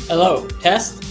Hello, test.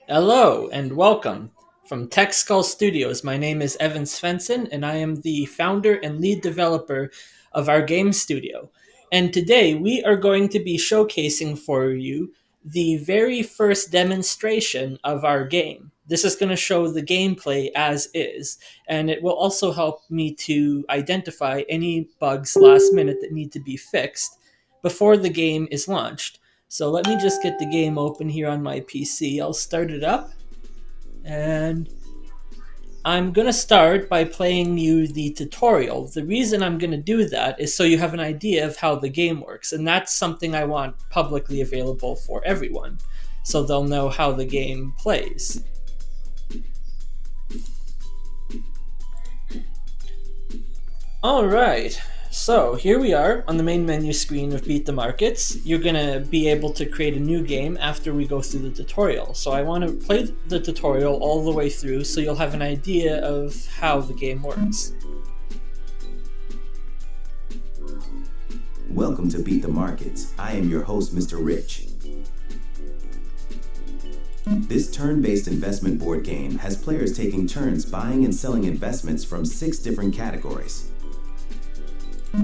Hello and welcome from Tech Skull Studios. My name is Evan Svensson and I am the founder and lead developer of our game studio. And today we are going to be showcasing for you the very first demonstration of our game. This is going to show the gameplay as is, and it will also help me to identify any bugs last minute that need to be fixed before the game is launched. So let me just get the game open here on my PC. I'll start it up. And I'm going to start by playing you the tutorial. The reason I'm going to do that is so you have an idea of how the game works. And that's something I want publicly available for everyone, so they'll know how the game plays. Alright, so here we are on the main menu screen of Beat the Markets. You're going to be able to create a new game after we go through the tutorial. So I want to play the tutorial all the way through so you'll have an idea of how the game works. Welcome to Beat the Markets. I am your host, Mr. Rich. This turn-based investment board game has players taking turns buying and selling investments from 6 different categories.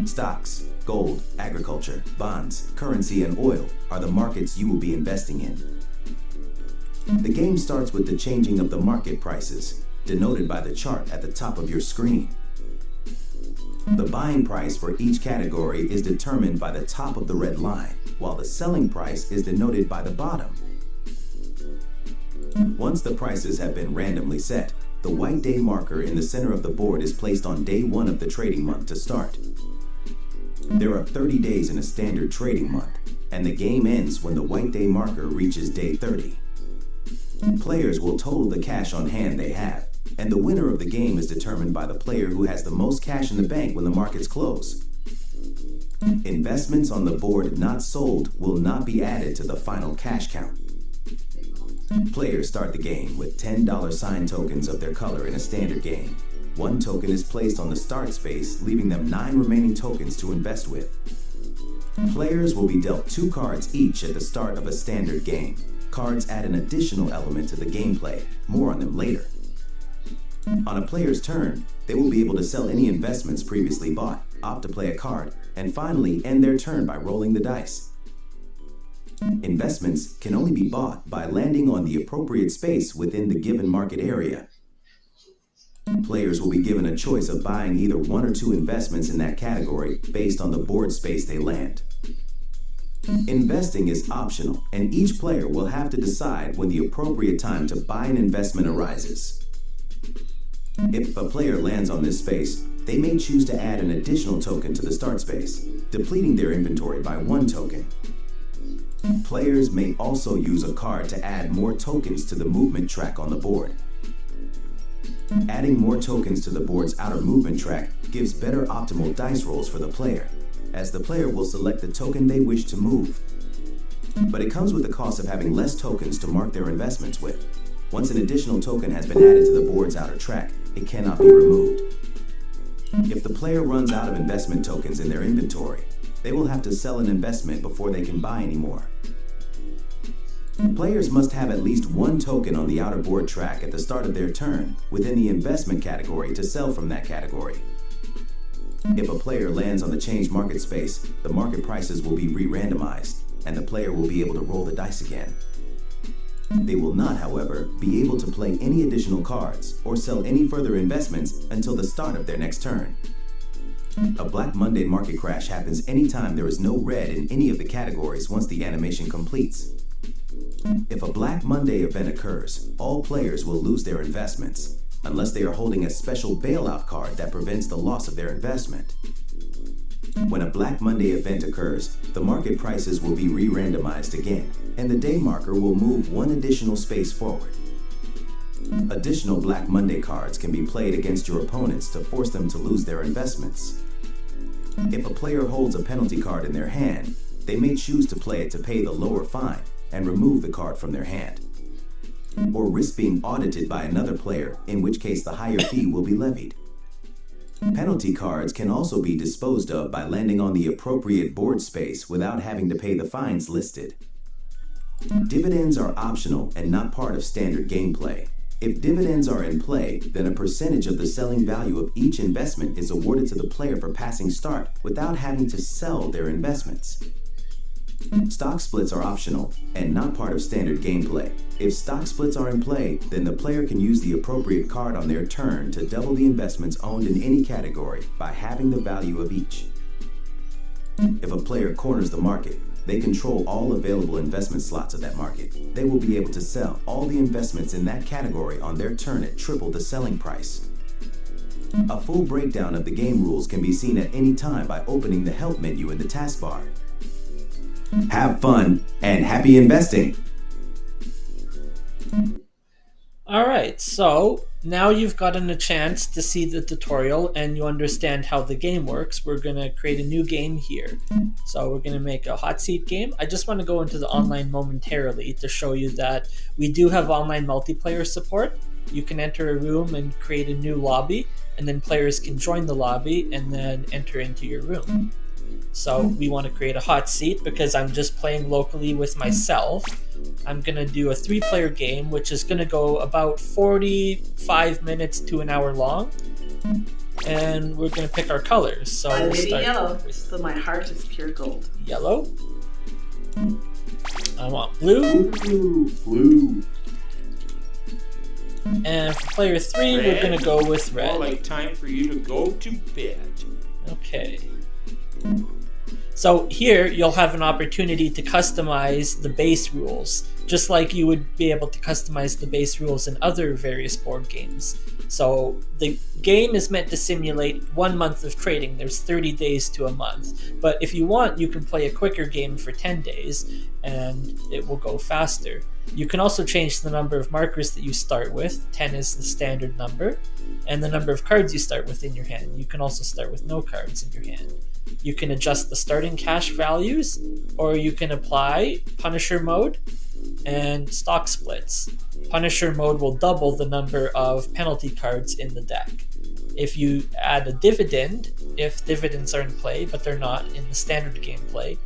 Stocks, gold, agriculture, bonds, currency, and oil are the markets you will be investing in. The game starts with the changing of the market prices, denoted by the chart at the top of your screen. The buying price for each category is determined by the top of the red line, while the selling price is denoted by the bottom. Once the prices have been randomly set, the white day marker in the center of the board is placed on day 1 of the trading month to start. There are 30 days in a standard trading month, and the game ends when the white day marker reaches day 30. Players will total the cash on hand they have, and the winner of the game is determined by the player who has the most cash in the bank when the markets close. Investments on the board not sold will not be added to the final cash count. Players start the game with $10 sign tokens of their color in a standard game. 1 token is placed on the start space, leaving them 9 remaining tokens to invest with. Players will be dealt 2 cards each at the start of a standard game. Cards add an additional element to the gameplay. More on them later. On a player's turn, they will be able to sell any investments previously bought, opt to play a card, and finally end their turn by rolling the dice. Investments can only be bought by landing on the appropriate space within the given market area. Players will be given a choice of buying either 1 or 2 investments in that category based on the board space they land. Investing is optional, and each player will have to decide when the appropriate time to buy an investment arises. If a player lands on this space, they may choose to add an additional token to the start space, depleting their inventory by 1 token. Players may also use a card to add more tokens to the movement track on the board. Adding more tokens to the board's outer movement track gives better optimal dice rolls for the player, as the player will select the token they wish to move. But it comes with the cost of having less tokens to mark their investments with. Once an additional token has been added to the board's outer track, it cannot be removed. If the player runs out of investment tokens in their inventory, they will have to sell an investment before they can buy any more. Players must have at least one token on the outer board track at the start of their turn within the investment category to sell from that category. If a player lands on the changed market space, the market prices will be re-randomized, and the player will be able to roll the dice again. They will not, however, be able to play any additional cards or sell any further investments until the start of their next turn. A Black Monday market crash happens anytime there is no red in any of the categories once the animation completes. If a Black Monday event occurs, all players will lose their investments, unless they are holding a special bailout card that prevents the loss of their investment. When a Black Monday event occurs, the market prices will be re-randomized again, and the day marker will move one additional space forward. Additional Black Monday cards can be played against your opponents to force them to lose their investments. If a player holds a penalty card in their hand, they may choose to play it to pay the lower fine and remove the card from their hand, or risk being audited by another player, in which case the higher fee will be levied. Penalty cards can also be disposed of by landing on the appropriate board space without having to pay the fines listed. Dividends are optional and not part of standard gameplay. If dividends are in play, then a percentage of the selling value of each investment is awarded to the player for passing start without having to sell their investments. Stock splits are optional and not part of standard gameplay. If stock splits are in play, then the player can use the appropriate card on their turn to double the investments owned in any category by halving the value of each. If a player corners the market, they control all available investment slots of that market. They will be able to sell all the investments in that category on their turn at triple the selling price. A full breakdown of the game rules can be seen at any time by opening the help menu in the taskbar. Have fun and happy investing! Alright, so now you've gotten a chance to see the tutorial and you understand how the game works. We're going to create a new game here. So we're going to make a hot seat game. I just want to go into the online momentarily to show you that we do have online multiplayer support. You can enter a room and create a new lobby, and then players can join the lobby and then enter into your room. So we want to create a hot seat because I'm just playing locally with myself. I'm going to do a 3-player game, which is going to go about 45 minutes to an hour long. And we're going to pick our colors. So I we'll lady start yellow, with so my heart is pure gold. yellow. I want blue. Blue. And for player 3, we're going to go with red. More like time for you to go to bed. Okay. So here you'll have an opportunity to customize the base rules, just like you would be able to customize the base rules in other various board games. So the game is meant to simulate 1 month of trading. There's 30 days to a month. But if you want, you can play a quicker game for 10 days and it will go faster. You can also change the number of markers that you start with. 10 is the standard number. And the number of cards you start with in your hand. You can also start with no cards in your hand. You can adjust the starting cash values, or you can apply Punisher mode and stock splits. Punisher mode will double the number of penalty cards in the deck. If you add a dividend, if dividends are in play, but they're not in the standard gameplay,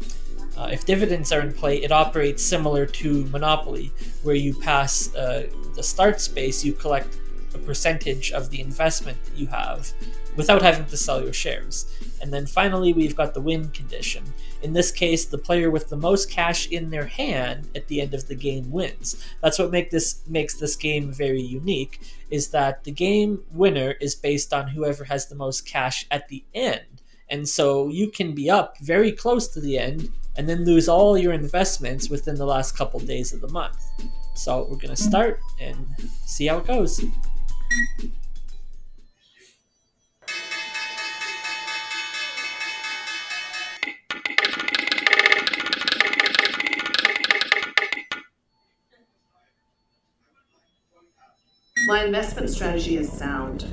if dividends are in play, it operates similar to Monopoly, where you pass the start space, you collect a percentage of the investment that you have without having to sell your shares. And then finally, we've got the win condition. In this case, the player with the most cash in their hand at the end of the game wins. That's what makes this game very unique, is that the game winner is based on whoever has the most cash at the end. And so you can be up very close to the end and then lose all your investments within the last couple days of the month. So we're going to start and see how it goes. My investment strategy is sound.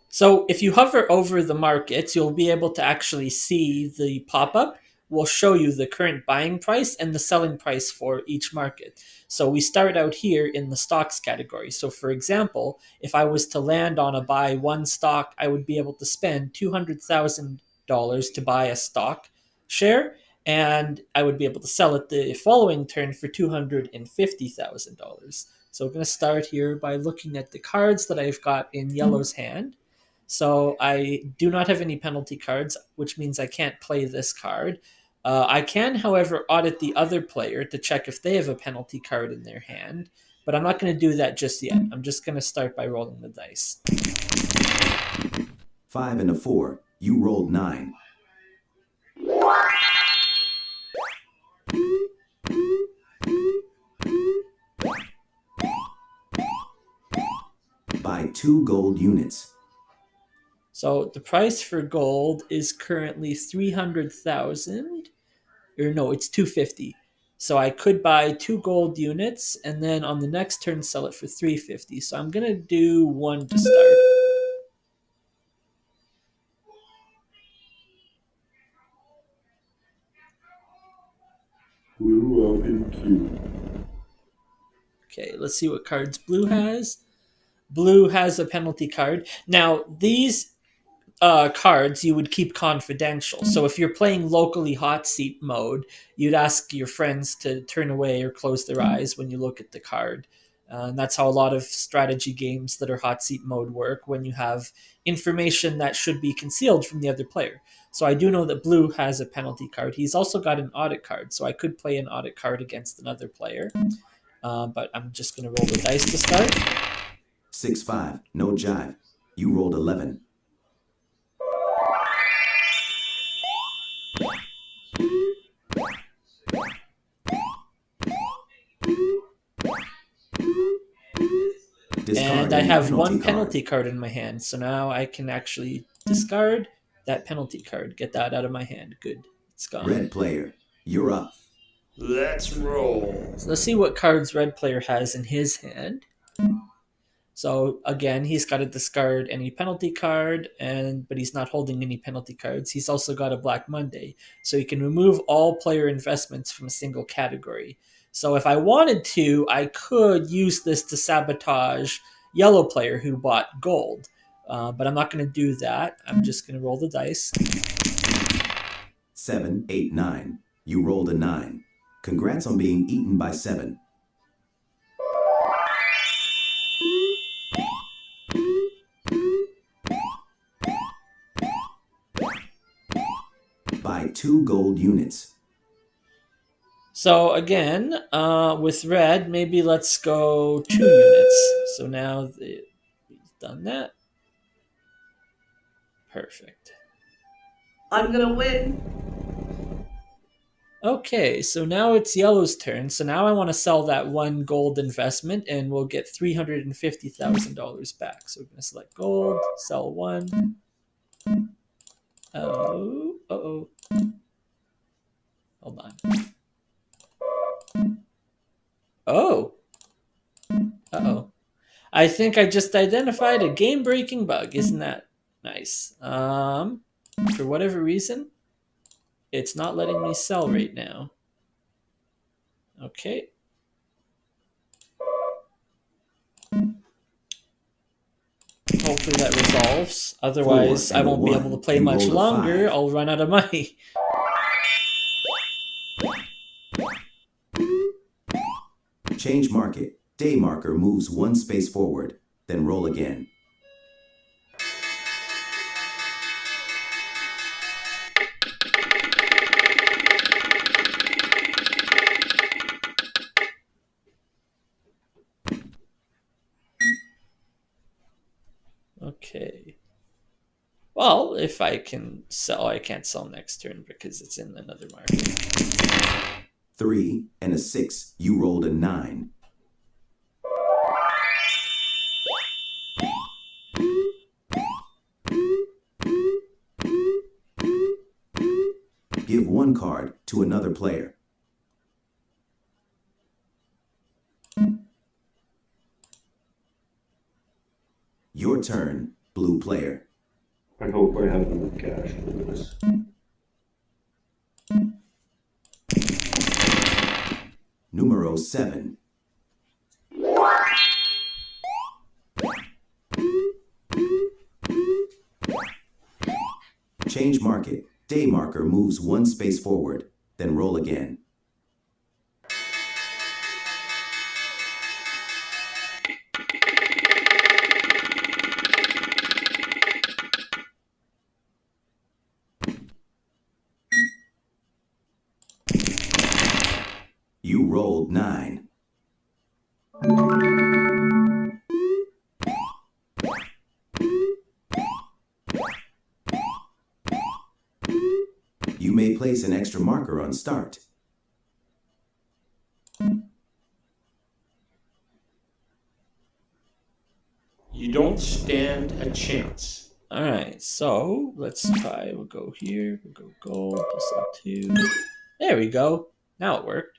So if you hover over the markets, you'll be able to actually see the pop-up will show you the current buying price and the selling price for each market. So we start out here in the stocks category. So for example, if I was to land on a buy one stock, I would be able to spend $200,000 to buy a stock share, and I would be able to sell it the following turn for $250,000. So we're going to start here by looking at the cards that I've got in yellow's hand. So I do not have any penalty cards, which means I can't play this card. I can, however, audit the other player to check if they have a penalty card in their hand, but I'm not going to do that just yet. I'm just going to start by rolling the dice. 5 and a 4. You rolled 9. Buy 2 gold units. So the price for gold is currently 300,000. Or no, it's 250. So I could buy 2 gold units and then on the next turn sell it for 350. So I'm going to do 1 to start. Blue up in queue. Okay, let's see what cards blue has. Blue has a penalty card. Now, these cards you would keep confidential. So if you're playing locally hot seat mode, you'd ask your friends to turn away or close their eyes when you look at the card. And that's how a lot of strategy games that are hot seat mode work, when you have information that should be concealed from the other player. So I do know that blue has a penalty card. He's also got an audit card, so I could play an audit card against another player. But I'm just going to roll the dice to start. 6-5. No jive. You rolled 11. And I have one penalty card in my hand, so now I can actually discard that penalty card. Get that out of my hand. Good. It's gone. Red player, you're up. Let's roll. So let's see what cards red player has in his hand. So again, he's got to discard any penalty card, but he's not holding any penalty cards. He's also got a Black Monday, so he can remove all player investments from a single category. So if I wanted to, I could use this to sabotage yellow player who bought gold, but I'm not going to do that. I'm just going to roll the dice. 7, 8, 9. You rolled a 9. Congrats on being eaten by 7. Buy 2 gold units. So again, with red, maybe let's go 2 units. So now we've done that. Perfect. I'm gonna win. Okay, so now it's yellow's turn. So now I want to sell that 1 gold investment, and we'll get $350,000 back. So we're going to select gold, sell 1. Oh, uh-oh. Hold on. Oh. Uh-oh. I think I just identified a game-breaking bug. Isn't that nice? For whatever reason, it's not letting me sell right now. Okay. Hopefully that resolves. Otherwise, I won't be able to play much longer. I'll run out of money. Change market. Day marker moves 1 space forward. Then roll again. Okay. Well, if I can sell, I can't sell next turn because it's in another market. 3 and a 6. You rolled a 9. Give 1 card to another player. Your turn, blue player. I hope I have enough cash for this. Numero 7. Change market. Day marker moves 1 space forward. then roll again. You rolled 9. You may place an extra marker on start. You don't stand a chance. All right, so let's try. We'll go here. We'll go gold. Plus 2. There we go. Now it worked.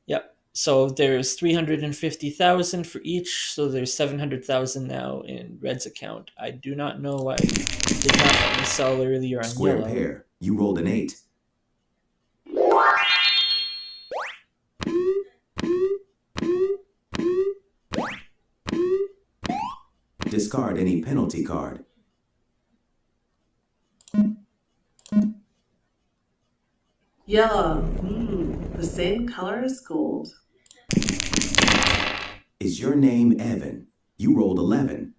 Yep. So there's 350,000 for each. So there's 700,000 now in Red's account. I do not know why I did not let me sell earlier on Square yellow. pair. You rolled an 8. Discard any penalty card. Yellow. The same color as gold. Is your name Evan? You rolled 11.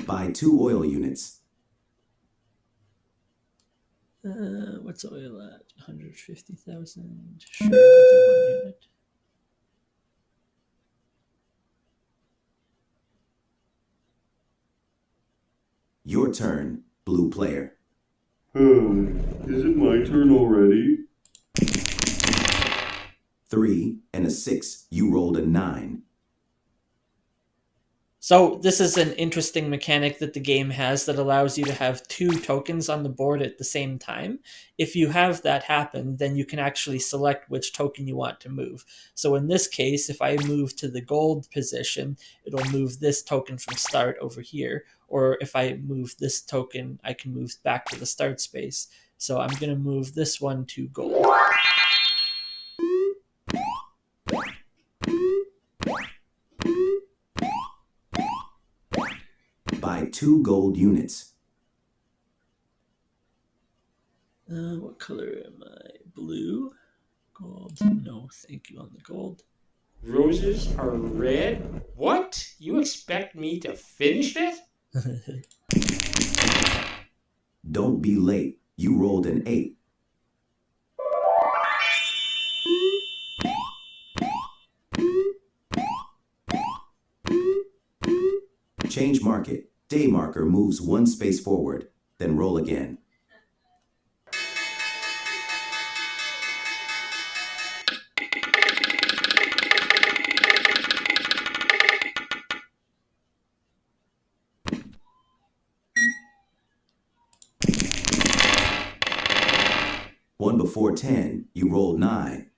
Buy 2 oil units. What's oil at? 150,000. Sure, we'll do 1 unit. Your turn, blue player. Is it my turn already? 3 and a 6. You rolled a 9. So this is an interesting mechanic that the game has that allows you to have 2 tokens on the board at the same time. If you have that happen, then you can actually select which token you want to move. So in this case, if I move to the gold position, it'll move this token from start over here. Or if I move this token, I can move back to the start space. So I'm going to move this one to gold. Buy 2 gold units. What color am I? Blue? Gold? No, thank you on the gold. Roses are red? What? You expect me to finish it? Don't be late. You rolled an 8. Change market. Day marker moves 1 space forward, then roll again. One before 10, you rolled 9.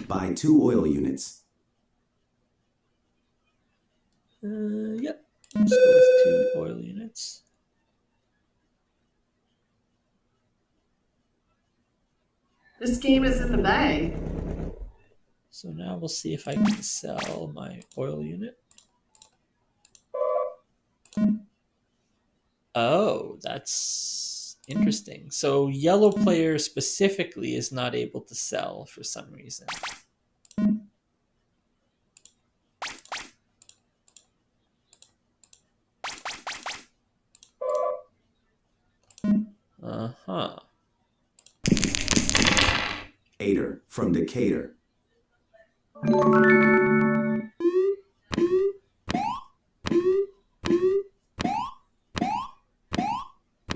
Buy 2 oil units. Yep. Let's go with 2 oil units. This game is in the bag. So now we'll see if I can sell my oil unit. Oh, that's interesting. So yellow player specifically is not able to sell for some reason. Uh-huh. Aider from Decatur.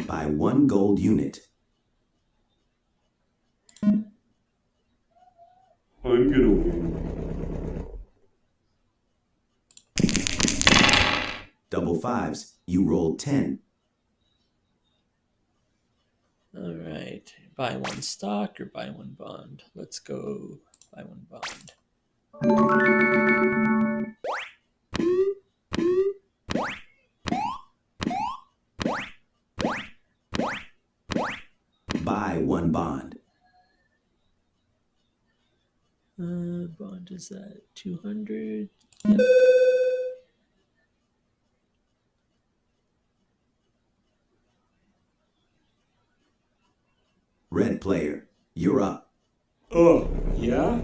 Buy 1 gold unit. I'm gonna win. Double 5s. You rolled 10. All right. Buy 1 stock or buy 1 bond? Let's go buy 1 bond. one bond. Bond is at 200. Red player, you're up. Oh, yeah?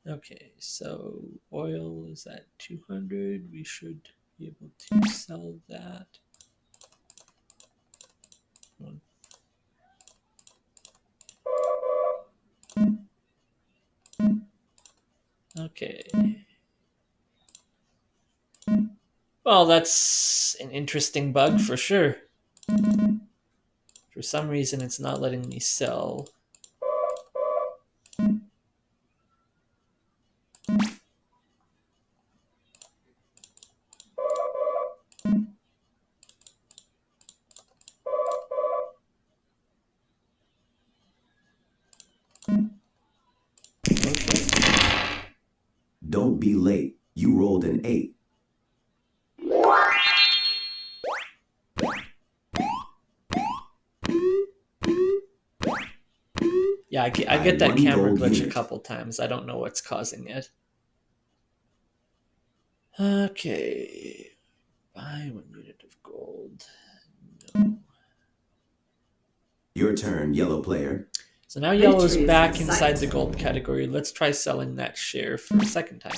Okay, so oil is at 200. We should be able to sell that. Okay. Well, that's an interesting bug for sure. For some reason, it's not letting me sell. Don't be late. You rolled an 8. Yeah, I Buy get that one camera gold glitch a unit. couple times. I don't know what's causing it. Okay. Buy 1 unit of gold. No. Your turn, yellow player. So now yellow's Victory is back in inside sight. the gold category. Let's try selling that share for a second time.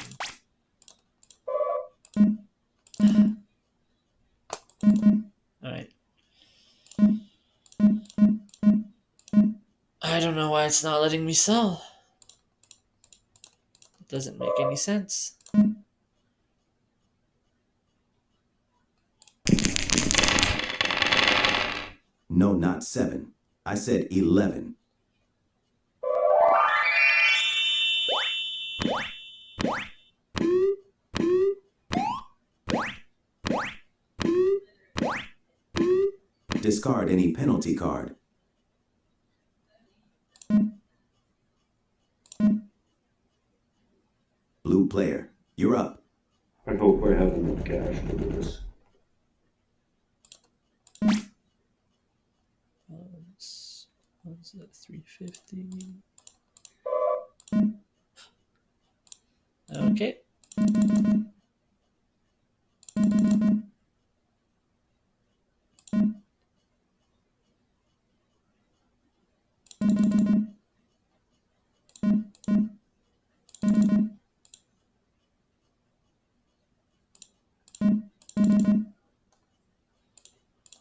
Alright. I don't know why it's not letting me sell. It doesn't make any sense. No, not 7. I said 11. Discard any penalty card. Blue player, you're up. I hope I have enough cash for this. What's that? 350. Okay.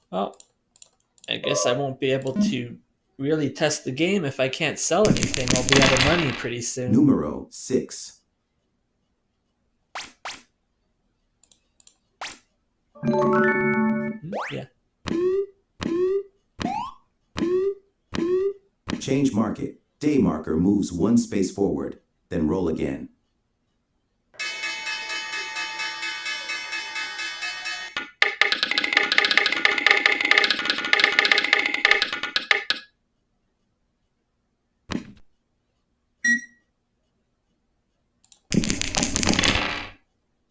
Well, I guess I won't be able to really test the game if I can't sell anything. I'll be out of money pretty soon. Numero 6. Yeah. Change market. Day marker moves 1 space forward, then roll again.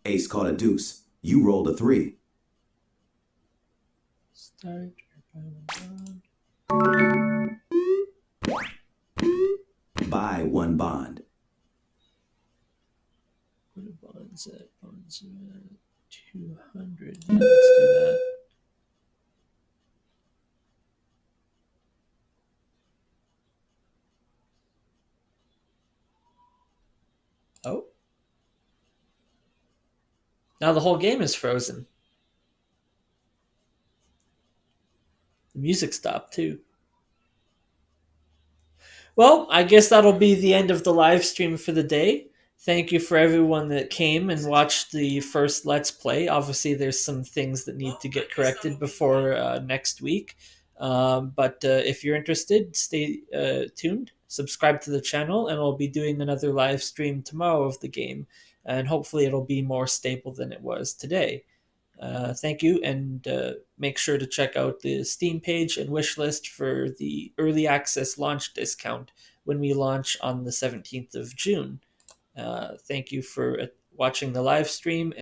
Ace caught a deuce. You rolled a 3. Start. Buy 1 bond. What are bonds at? Bonds are at 200. Yeah, let's do that. Oh. Now the whole game is frozen. The music stopped too. Well, I guess that'll be the end of the live stream for the day. Thank you for everyone that came and watched the first Let's Play. Obviously, there's some things that need to get corrected before next week. But if you're interested, stay tuned, subscribe to the channel, and I'll be doing another live stream tomorrow of the game. And hopefully, it'll be more stable than it was today. Thank you, and make sure to check out the Steam page and wish list for the early access launch discount when we launch on the 17th of June. Thank you for watching the live stream.